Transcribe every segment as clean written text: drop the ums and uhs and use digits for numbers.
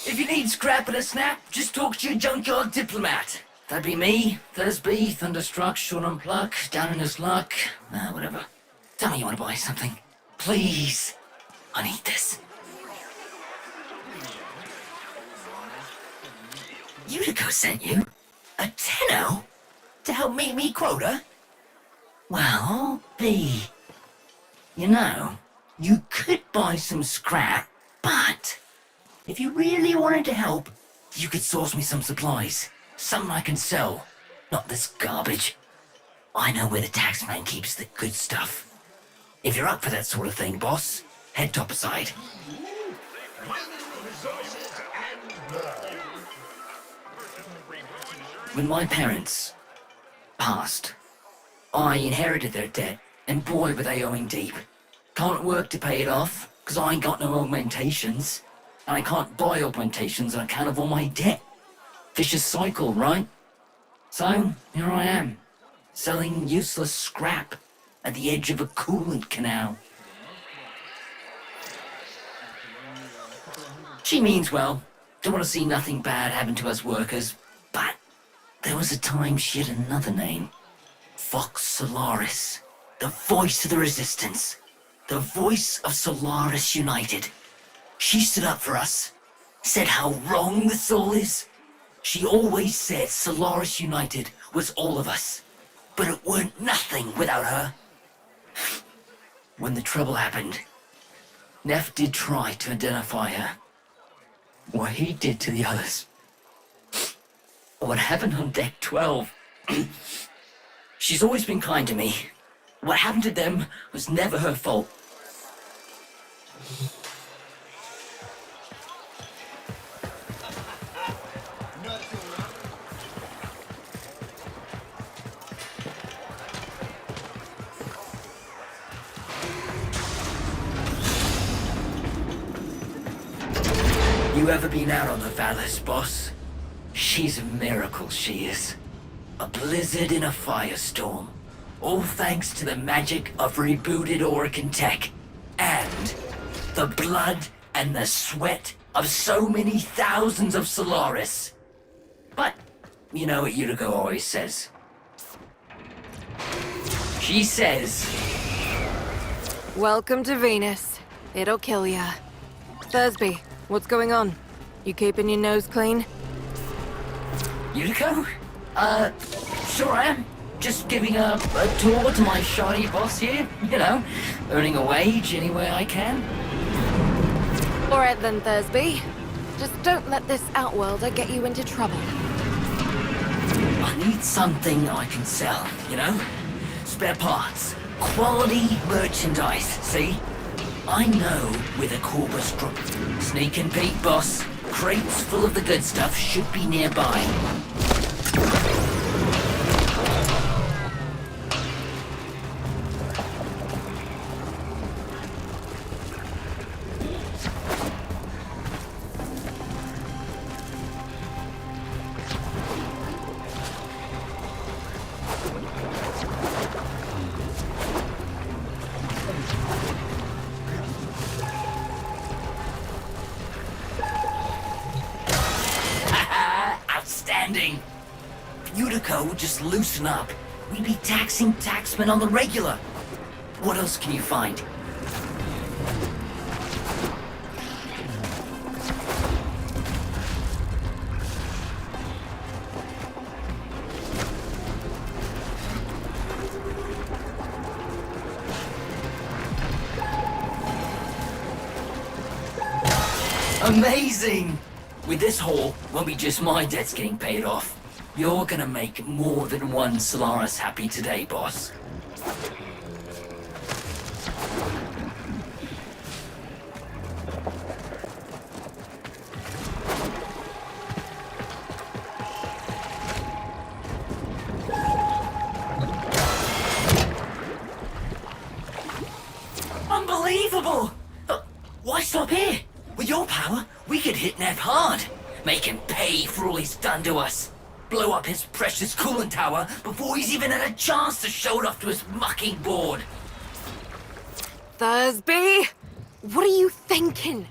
If you need scrap and a snap, just talk to your junkyard diplomat. That'd be me, Thursby, Thunderstruck, Sean Unpluck, down in his luck, whatever. Tell me you want to buy something. Please. I need this. Utico sent you? A tenno? To help meet me quota? Well, B. You know, you could buy some scrap, but if you really wanted to help, you could source me some supplies. Something I can sell. Not this garbage. I know where the taxman keeps the good stuff. If you're up for that sort of thing, boss, head topside. When my parents passed, I inherited their debt, and boy were they owing deep. Can't work to pay it off, cause I ain't got no augmentations, and I can't buy augmentations on account of all my debt. Vicious cycle, right? So, here I am, selling useless scrap at the edge of a coolant canal. She means well, don't want to see nothing bad happen to us workers, but there was a time she had another name. Fox Solaris, the voice of the resistance, the voice of Solaris United. She stood up for us, said how wrong this all is. She always said Solaris United was all of us, but it weren't nothing without her. When the trouble happened, Neff did try to identify her. What he did to the others. What happened on deck 12. She's always been kind to me. What happened to them was never her fault. You ever been out on the Valis, boss? She's a miracle, she is. A blizzard in a firestorm. All thanks to the magic of rebooted Orican tech. And the blood and the sweat of so many thousands of Solaris. But, you know what Utico always says. She says... Welcome to Venus. It'll kill ya. Thursby, what's going on? You keeping your nose clean? Utico? Sure I am. Just giving a tour to my shoddy boss here, you know, earning a wage any way I can. Alright then, Thursby. Just don't let this outworlder get you into trouble. I need something I can sell, you know? Spare parts. Quality merchandise, see? I know where the Corpus drop. Sneak and peek, boss. Crates full of the good stuff should be nearby. Outstanding! Utico would just loosen up. We'd be taxing taxmen on the regular. What else can you find? Amazing! With this haul, won't be just my debts getting paid off. You're gonna make more than one Solaris happy today, boss. Unbelievable! Why stop here? With your power, we could hit Nev hard. Make him pay for all he's done to us. Blow up his precious coolant tower before he's even had a chance to show it off to his mucking board. Thursby? What are you thinking?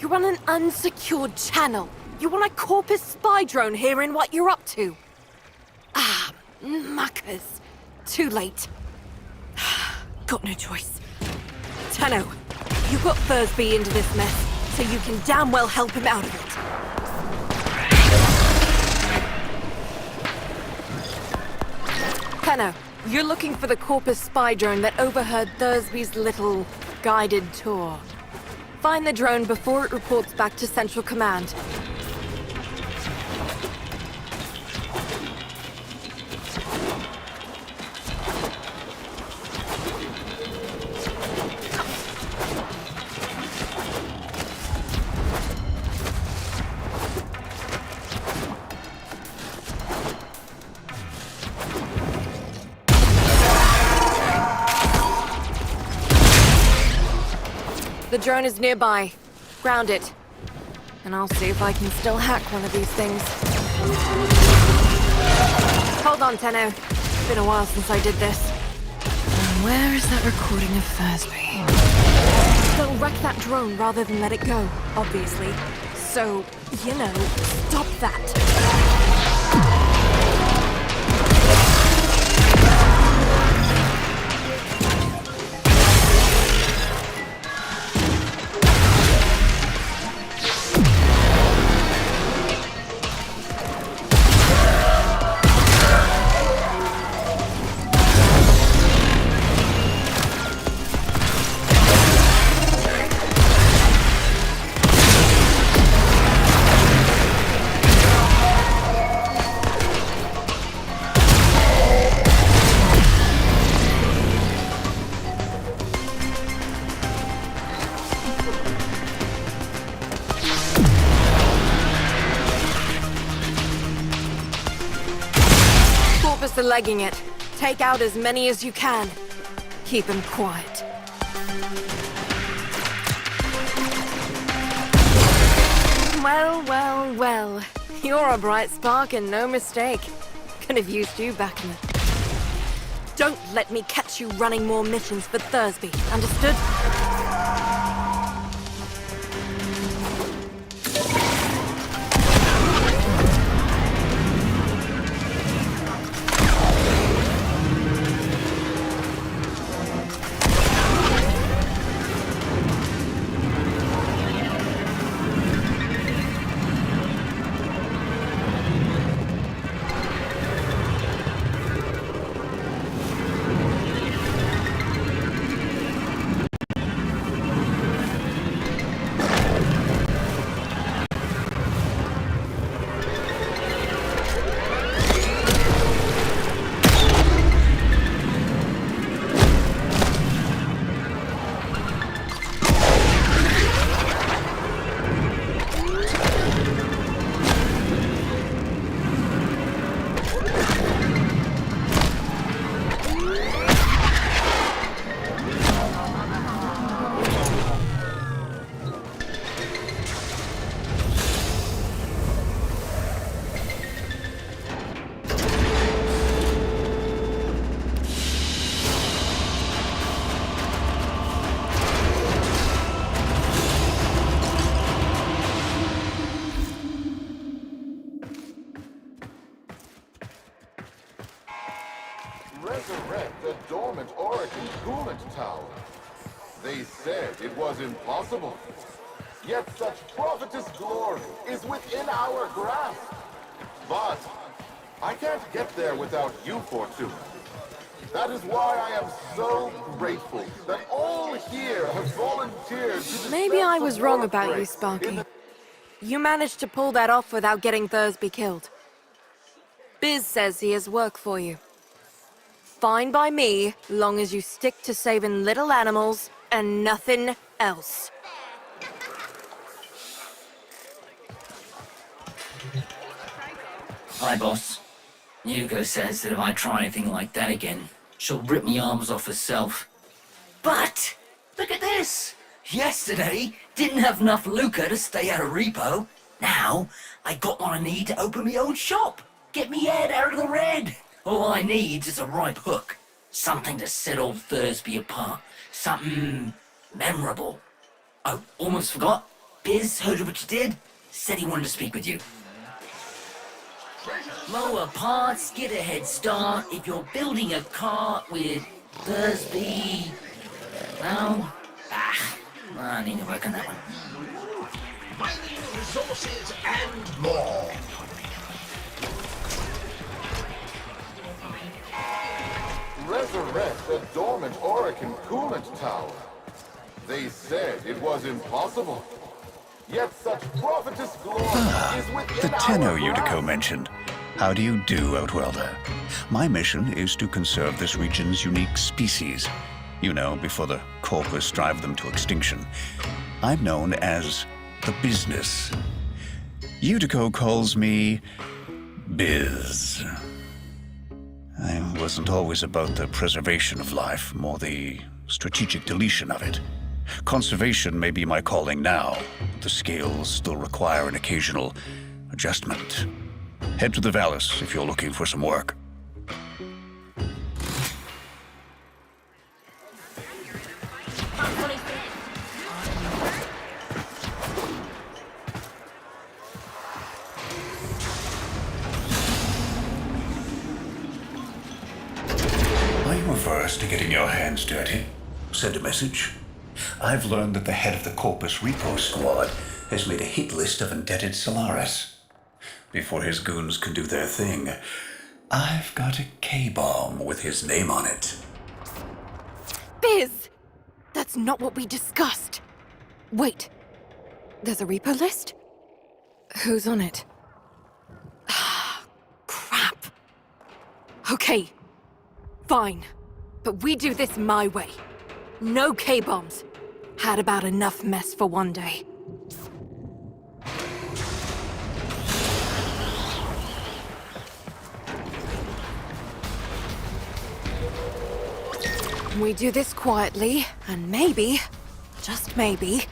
You're on an unsecured channel. You want a Corpus spy drone hearing what you're up to. Ah, muckers. Too late. Got no choice. Tenno, you got Thursby into this mess, so you can damn well help him out of it. Tenno, you're looking for the Corpus spy drone that overheard Thursby's little guided tour. Find the drone before it reports back to Central Command. The drone is nearby. Ground it. And I'll see if I can still hack one of these things. Hold on, Tenno. It's been a while since I did this. And where is that recording of Thursby? They'll wreck that drone rather than let it go, obviously. So, you know, stop that. Corpus are legging it. Take out as many as you can. Keep them quiet. Well, well, well. You're a bright spark and no mistake. Could have used you back in the... Don't let me catch you running more missions for Thursby, understood? Resurrect the dormant Origin coolant tower. They said it was impossible. Yet such prophetess glory is within our grasp. But I can't get there without you, Fortuna. That is why I am so grateful that all here have volunteered to... Maybe I was wrong about you, Sparky. You managed to pull that off without getting Thursby killed. Biz says he has work for you. Fine by me, long as you stick to saving little animals and nothing else. Hi, boss. Yuko says that if I try anything like that again, she'll rip me arms off herself. But, look at this! Yesterday, didn't have enough lucre to stay out of repo. Now, I got what I need to open my own shop. Get me head out of the red. All I need is a ripe hook. Something to set old Thursby apart. Something memorable. Oh, almost forgot. Biz heard what you did, said he wanted to speak with you. Lower parts, get a head start if you're building a car with Bursby. No? I need to work on that one. Mining resources and more. Resurrect the dormant Orokin coolant tower. They said it was impossible. Yet such prophetess glory is within The Tenno our Utico grasp. mentioned. How do you do, Outwelder? My mission is to conserve this region's unique species. You know, before the Corpus drive them to extinction. I'm known as the Business. Utico calls me Biz. I wasn't always about the preservation of life, more the strategic deletion of it. Conservation may be my calling now, but the scales still require an occasional adjustment. Head to the Vallis if you're looking for some work. Are you averse to getting your hands dirty? Send a message. I've learned that the head of the Corpus Repo Squad has made a hit list of indebted Solaris. Before his goons can do their thing, I've got a K-bomb with his name on it. Biz! That's not what we discussed. Wait. There's a repo list? Who's on it? Crap. Okay. Fine. But we do this my way. No K-bombs. Had about enough mess for one day. We do this quietly, and maybe, just maybe,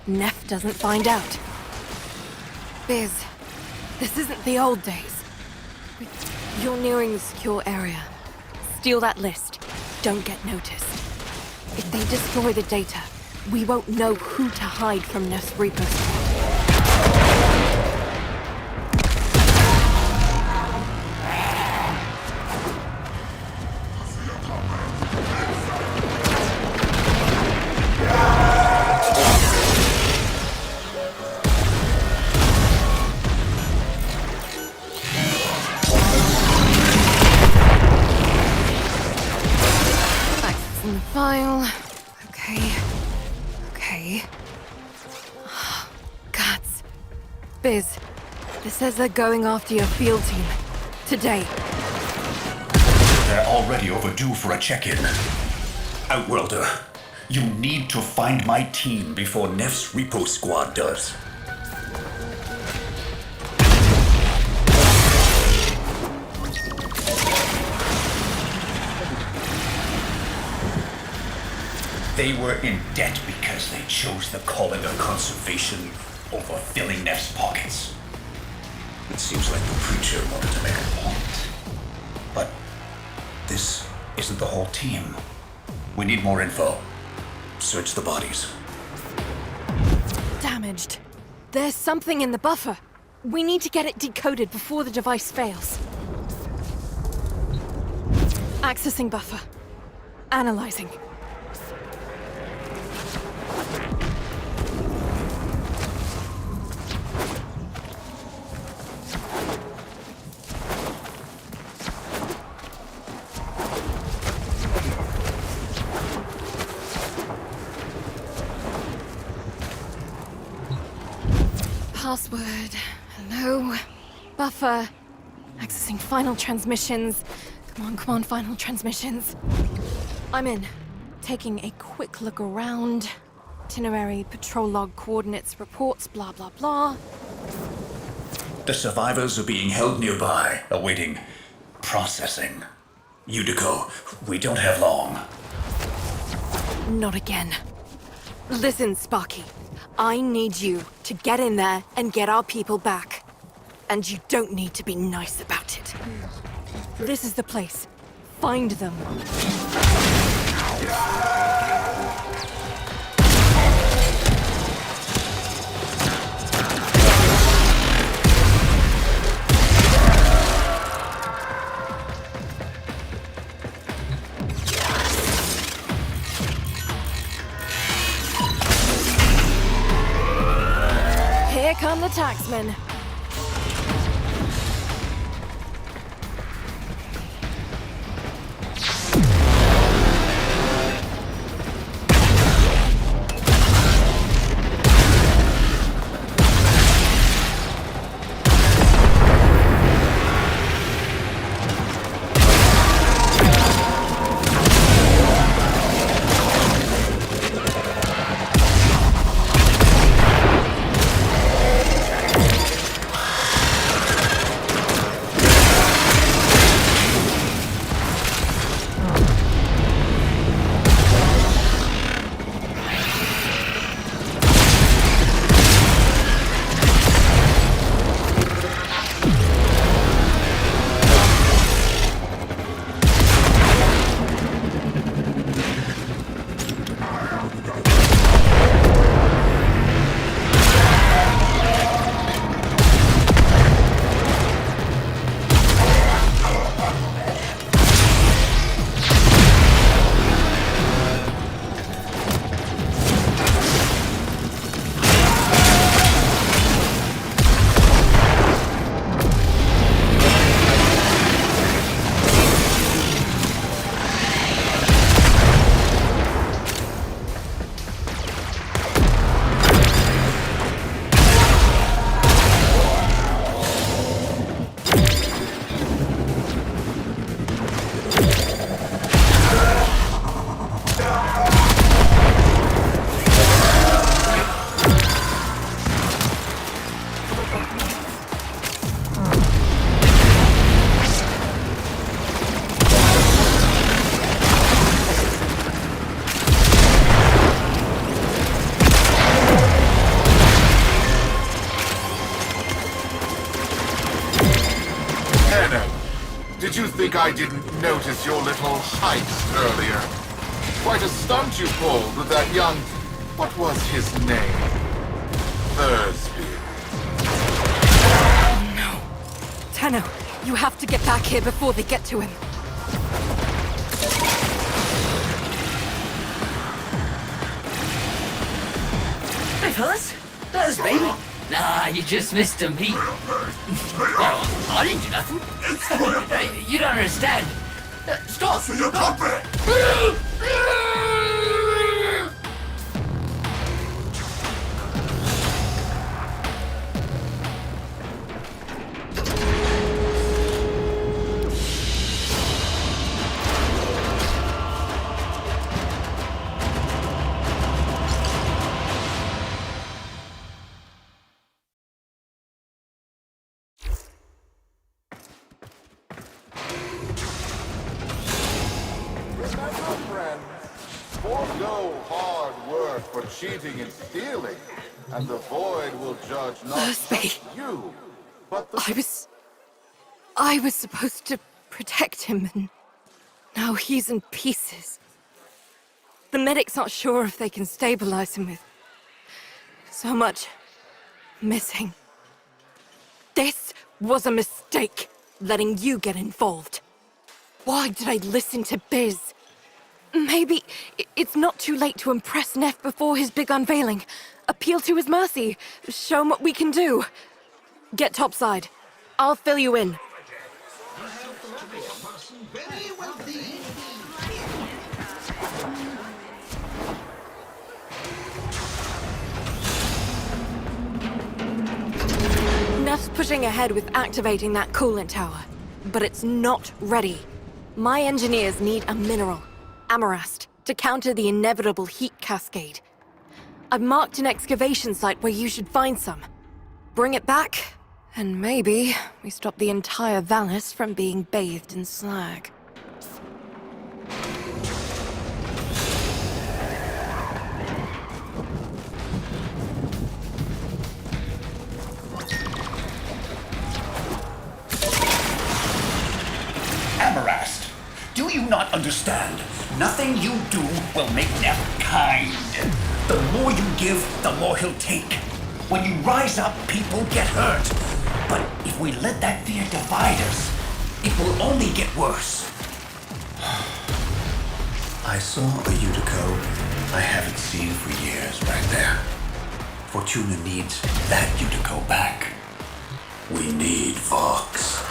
Neff doesn't find out. Biz, this isn't the old days. You're nearing the secure area. Steal that list. Don't get noticed. If they destroy the data, we won't know who to hide from Neff's Reapers. File. Okay. Gods. Biz, this says they're going after your field team. Today. They're already overdue for a check-in. Outworlder, you need to find my team before Neff's Repo Squad does. They were in debt because they chose the calling of conservation over filling Neff's pockets. It seems like the preacher wanted to make a point. But this isn't the whole team. We need more info. Search the bodies. Damaged. There's something in the buffer. We need to get it decoded before the device fails. Accessing buffer. Analyzing. Password. Hello. Buffer. Accessing final transmissions. Come on, final transmissions. I'm in. Taking a quick look around. Itinerary, patrol log, coordinates, reports, blah, blah, blah. The survivors are being held nearby, awaiting processing. Utico, we don't have long. Not again. Listen, Sparky. I need you to get in there and get our people back. And you don't need to be nice about it. This is the place. Find them. come the taxman. Did you think I didn't notice your little heist earlier? Quite a stunt you pulled with that young... What was his name? Thursby. No. Tenno, you have to get back here before they get to him. Hey, fellas. Thursby. Nah, you just missed him. Well, I didn't do nothing. Hey, you don't understand. Stop! Remember, friends, forego hard work for cheating and stealing, and the Void will judge not Thursby. just you, but the... I was supposed to protect him, and now he's in pieces. The medics aren't sure if they can stabilize him with so much missing. This was a mistake, letting you get involved. Why did I listen to Biz? Maybe it's not too late to impress Neff before his big unveiling. Appeal to his mercy. Show him what we can do. Get topside. I'll fill you in. Very wealthy. Neff's pushing ahead with activating that coolant tower, but it's not ready. My engineers need a mineral, amarast, to counter the inevitable heat cascade. I've marked an excavation site where you should find some. Bring it back, and maybe we stop the entire Valis from being bathed in slag. Amarast, do you not understand? Nothing you do will make Neff kind. The more you give, the more he'll take. When you rise up, people get hurt. But if we let that fear divide us, it will only get worse. I saw a Utico I haven't seen for years right there. Fortuna needs that Utico back. We need Vox.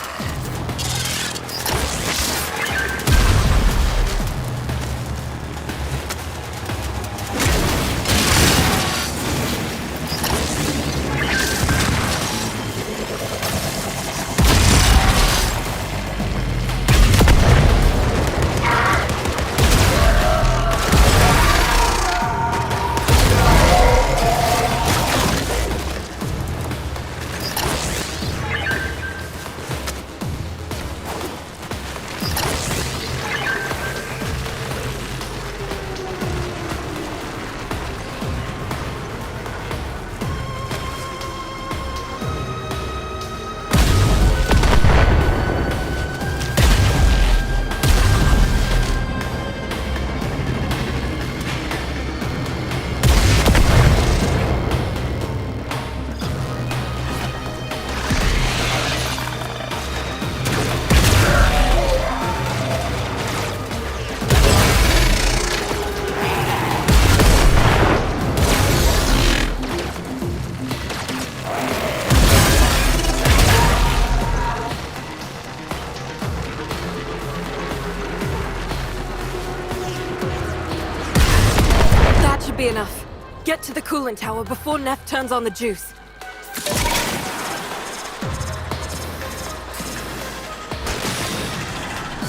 Be enough. Get to the coolant tower before Neff turns on the juice.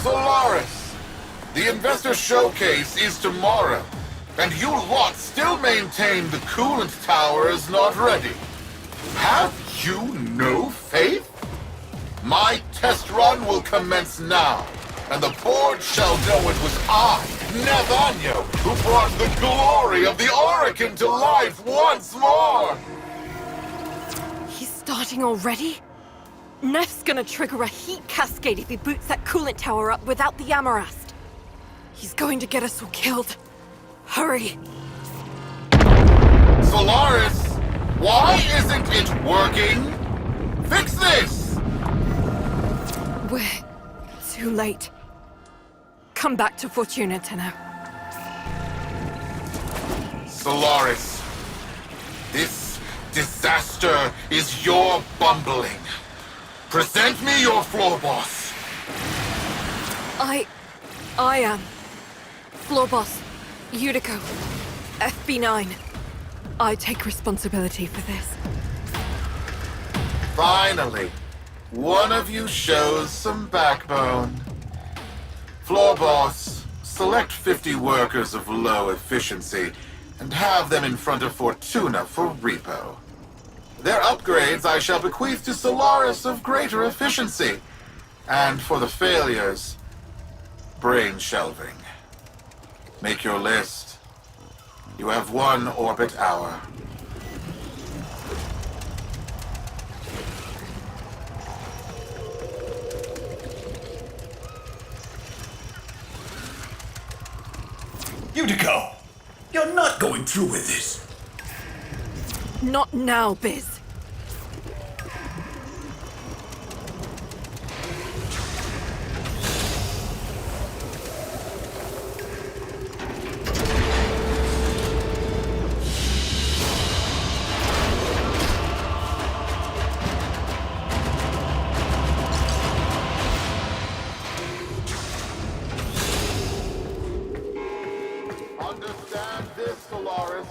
Solaris! The investor showcase is tomorrow, and you lot still maintain the coolant tower is not ready. Have you no faith? My test run will commence now, and the board shall know it was I, Nathaniel, who brought the glory of the Orokin to life once more! He's starting already? Neff's gonna trigger a heat cascade if he boots that coolant tower up without the Amarast. He's going to get us all killed. Hurry! Solaris, why isn't it working? Fix this! We're too late. Come back to Fortuna, Tenno. Solaris, this disaster is your bumbling. Present me your floor boss. I am. Floor boss, Utico, FB9. I take responsibility for this. Finally, one of you shows some backbone. Floor boss, select 50 workers of low efficiency and have them in front of Fortuna for repo. Their upgrades I shall bequeath to Solaris of greater efficiency. And for the failures, brain shelving. Make your list. You have 1 orbit hour. Utico! You're not going through with this. Not now, Biz. Understand this, Solaris.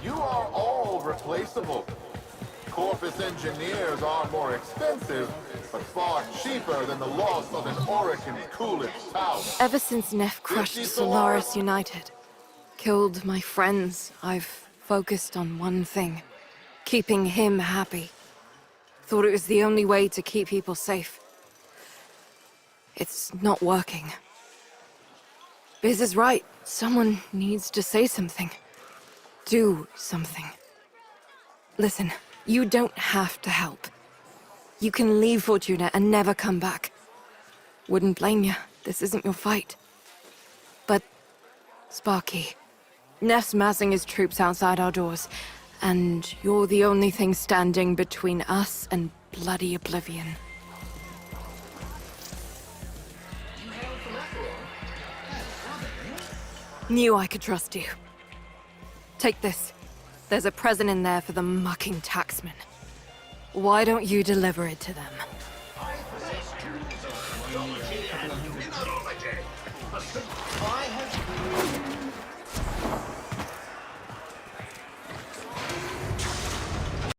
You are all replaceable. Corpus engineers are more expensive, but far cheaper than the loss of an Orokin coolant tower. Ever since Neff crushed 50 Solaris United, killed my friends, I've focused on one thing. Keeping him happy. Thought it was the only way to keep people safe. It's not working. Biz is right. Someone needs to say something. Do something. Listen, you don't have to help. You can leave Fortuna and never come back. Wouldn't blame you. This isn't your fight. But, Sparky, Neff's massing his troops outside our doors, and you're the only thing standing between us and bloody oblivion. Knew I could trust you. Take this. There's a present in there for the mucking taxman. Why don't you deliver it to them?